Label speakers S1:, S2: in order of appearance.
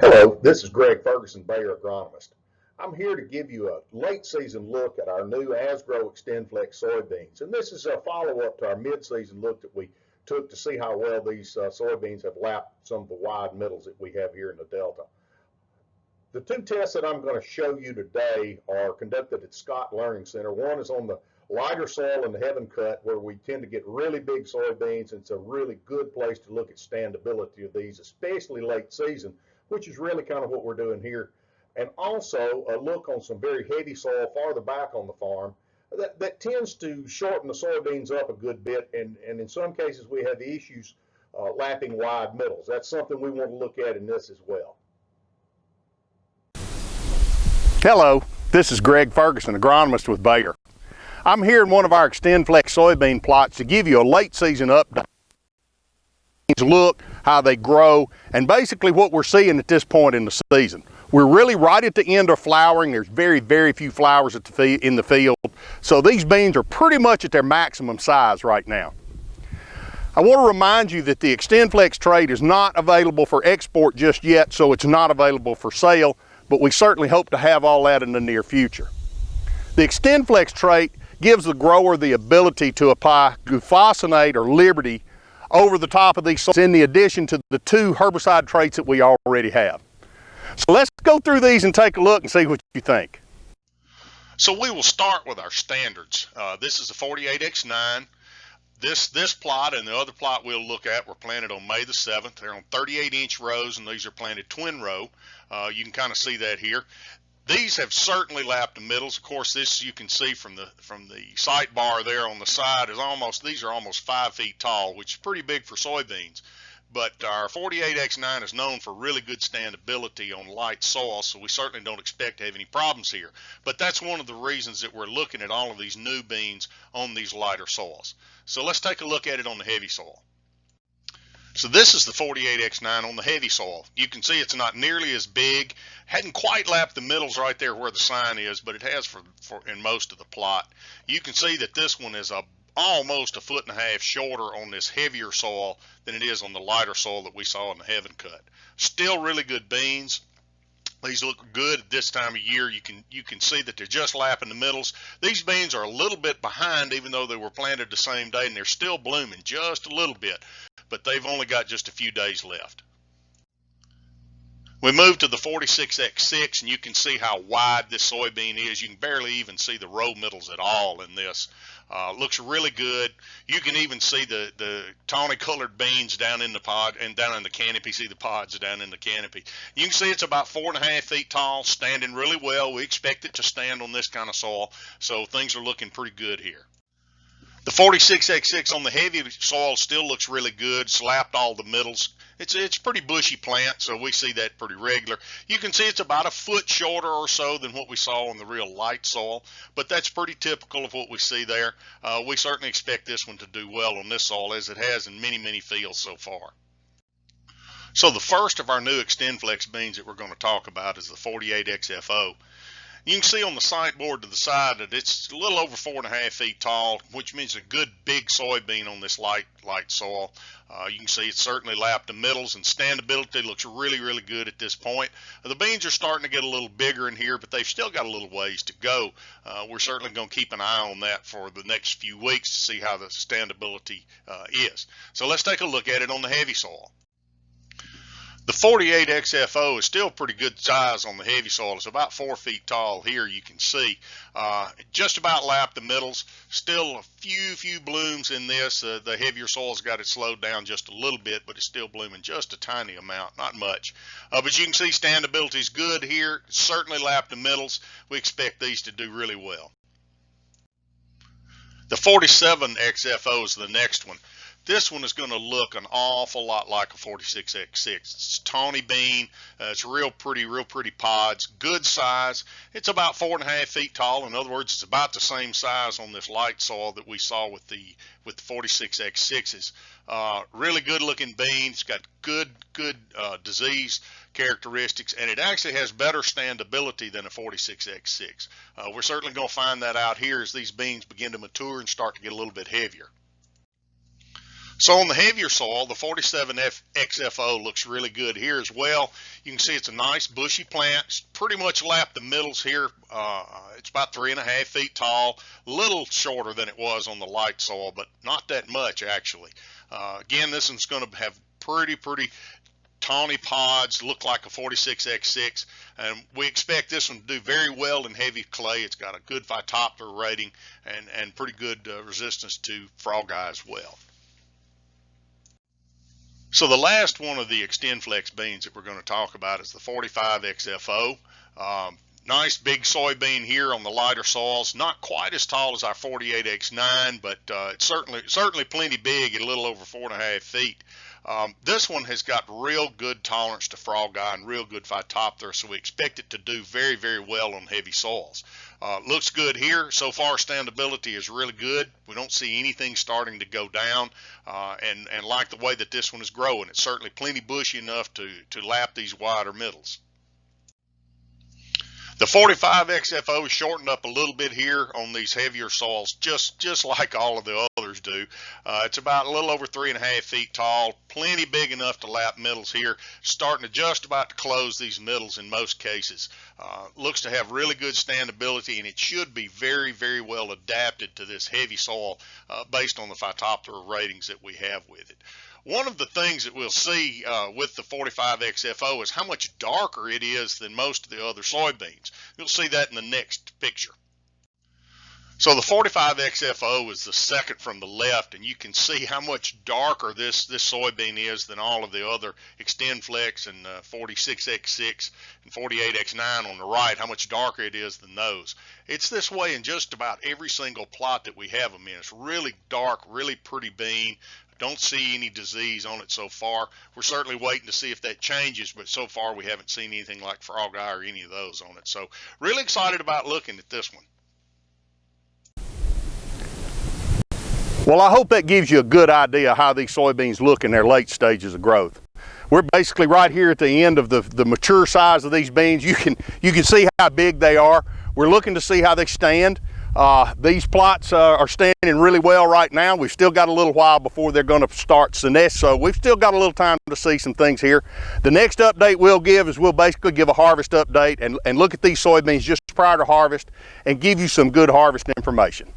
S1: Hello, this is Greg Ferguson, Bayer agronomist. I'm here to give you a late season look at our new Asgrow XtendFlex soybeans. And this is a follow-up to our mid-season look that we took to see how well these soybeans have lapped some of the wide middles that we have here in the Delta. The two tests that I'm going to show you today are conducted at Scott Learning Center. One is on the lighter soil in the Heaven Cut, where we tend to get really big soybeans. It's a really good place to look at standability of these, especially late season, which is really kind of what we're doing here. And also a look on some very heavy soil farther back on the farm that tends to shorten the soybeans up a good bit. And in some cases, we have the issues lapping wide middles. That's something we want to look at in this as well.
S2: Hello, this is Greg Ferguson, agronomist with Bayer. I'm here in one of our XtendFlex soybean plots to give you a late season update. Look how they grow and basically what we're seeing at this point in the season. We're really right at the end of flowering. There's very few flowers in the field. So these beans are pretty much at their maximum size right now. I want to remind you that the XtendFlex trait is not available for export just yet, so it's not available for sale, but we certainly hope to have all that in the near future. The XtendFlex trait gives the grower the ability to apply glufosinate or Liberty over the top of these in the addition to the two herbicide traits that we already have. So let's go through these and take a look and see what you think.
S3: So we will start with our standards. This is the 48X9. This plot and the other plot we'll look at were planted on May the 7th. They're on 38-inch rows, and these are planted twin row. You can kind of see that here. These have certainly lapped the middles. Of course, this you can see from the sight bar there on the side is these are almost 5 feet tall, which is pretty big for soybeans. But our 48X9 is known for really good standability on light soil, so we certainly don't expect to have any problems here. But that's one of the reasons that we're looking at all of these new beans on these lighter soils. So let's take a look at it on the heavy soil. So this is the 48X9 on the heavy soil. You can see it's not nearly as big. Hadn't quite lapped the middles right there where the sign is, but it has for in most of the plot. You can see that this one is almost 1.5 feet shorter on this heavier soil than it is on the lighter soil that we saw in the Heaven Cut. Still really good beans. These look good at this time of year. You can see that they're just lapping the middles. These beans are a little bit behind, even though they were planted the same day, and they're still blooming just a little bit, but they've only got just a few days left. We move to the 46X6, and you can see how wide this soybean is. You can barely even see the row middles at all in this. Looks really good. You can even see the tawny colored beans down in the pod and down in the canopy. See the pods down in the canopy. You can see it's about 4.5 feet tall, standing really well. We expect it to stand on this kind of soil, so things are looking pretty good here. The 46X6 on the heavy soil still looks really good. Slapped all the middles. It's a pretty bushy plant, so we see that pretty regular. You can see it's about 1 foot shorter or so than what we saw on the real light soil, but that's pretty typical of what we see there. We certainly expect this one to do well on this soil, as it has in many fields so far. So the first of our new XtendFlex beans that we're going to talk about is the 48XFO. You can see on the sight board to the side that it's a little over 4.5 feet tall, which means a good big soybean on this light soil. You can see it's certainly lapped the middles, and standability looks really good at this point. The beans are starting to get a little bigger in here, but they've still got a little ways to go. We're certainly going to keep an eye on that for the next few weeks to see how the standability is. So let's take a look at it on the heavy soil. The 48XFO is still pretty good size on the heavy soil. It's about 4 feet tall here, you can see. Just about lapped the middles. Still a few blooms in this. The heavier soil's got it slowed down just a little bit, but it's still blooming just a tiny amount, not much. But you can see standability is good here. Certainly lapped the middles. We expect these to do really well. The 47XFO is the next one. This one is going to look an awful lot like a 46X6. It's tawny bean. It's real pretty pods. Good size. It's about 4.5 feet tall. In other words, it's about the same size on this light soil that we saw with the 46X6s. Really good looking bean. It's got good disease characteristics, and it actually has better standability than a 46X6. We're certainly going to find that out here as these beans begin to mature and start to get a little bit heavier. So on the heavier soil, the 47 XFO looks really good here as well. You can see it's a nice bushy plant. It's pretty much lapped the middles here. It's about 3.5 feet tall, a little shorter than it was on the light soil, but not that much actually. Again, this one's going to have pretty tawny pods, look like a 46X6, and we expect this one to do very well in heavy clay. It's got a good phytophthora rating and pretty good resistance to frog eye as well. So the last one of the XtendFlex beans that we're going to talk about is the 45 XFO. Nice big soybean here on the lighter soils, not quite as tall as our 48X9, but it's certainly plenty big at a little over 4.5 feet. This one has got real good tolerance to frog eye and real good phytophthora, so we expect it to do very well on heavy soils. Looks good here. So far, standability is really good. We don't see anything starting to go down, and like the way that this one is growing. It's certainly plenty bushy enough to lap these wider middles. The 45 XFO is shortened up a little bit here on these heavier soils, just like all of the others do. It's about a little over 3.5 feet tall, plenty big enough to lap middles here, starting to just about to close these middles in most cases. Looks to have really good standability, and it should be very well adapted to this heavy soil based on the phytophthora ratings that we have with it. One of the things that we'll see with the 45 XFO is how much darker it is than most of the other soybeans. You'll see that in the next picture. So the 45 XFO is the second from the left, and you can see how much darker this soybean is than all of the other XtendFlex and 46X6 and 48X9 on the right, how much darker it is than those. It's this way in just about every single plot that we have them in. It's really dark, really pretty bean. Don't see any disease on it so far. We're certainly waiting to see if that changes, but so far we haven't seen anything like frog eye or any of those on it. So really excited about looking at this one.
S2: Well, I hope that gives you a good idea how these soybeans look in their late stages of growth. We're basically right here at the end of the mature size of these beans. You can see how big they are. We're looking to see how they stand. These plots are standing really well right now. We've still got a little while before they're going to start senesce, so we've still got a little time to see some things here. The next update we'll give is we'll basically give a harvest update and look at these soybeans just prior to harvest and give you some good harvest information.